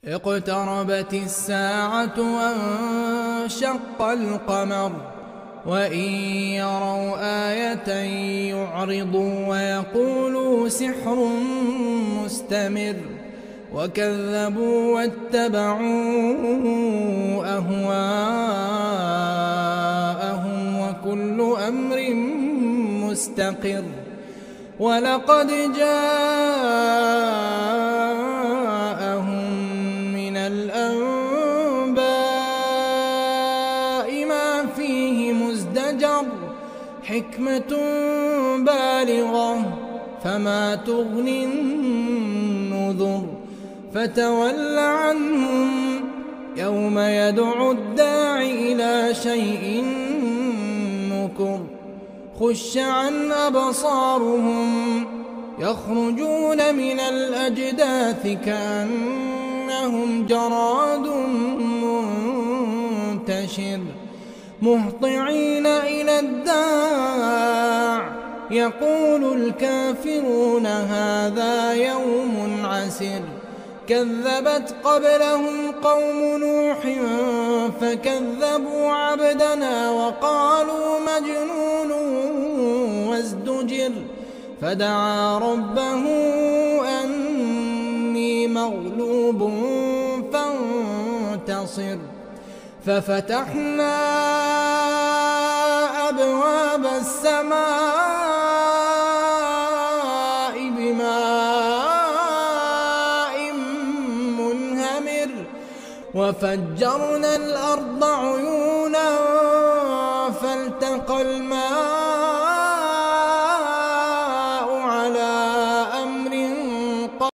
اقتربت الساعة وانشق القمر وإن يروا آية يعرضوا ويقولوا سحر مستمر وكذبوا واتبعوا أهواءهم وكل أمر مستقر ولقد جاءهم من الأنباء ما فيه مزدجر حكمة بالغة فما تغني النذر فتول عنهم يوم يدعو الداعي إلى شيء نكر خش عن أبصارهم يخرجون من الأجداث كأنهم جراد منتشر مهطعين إلى الداع يقول الكافرون هذا يوم عسر كذبت قبلهم قوم نوح فكذبوا عبدنا وقالوا مجنون وازدجر فدعا ربه أني مغلوب فانتصر ففتحنا أبواب السماء بماء منهمر وفجرنا الأرض عيونا فالتقى الماء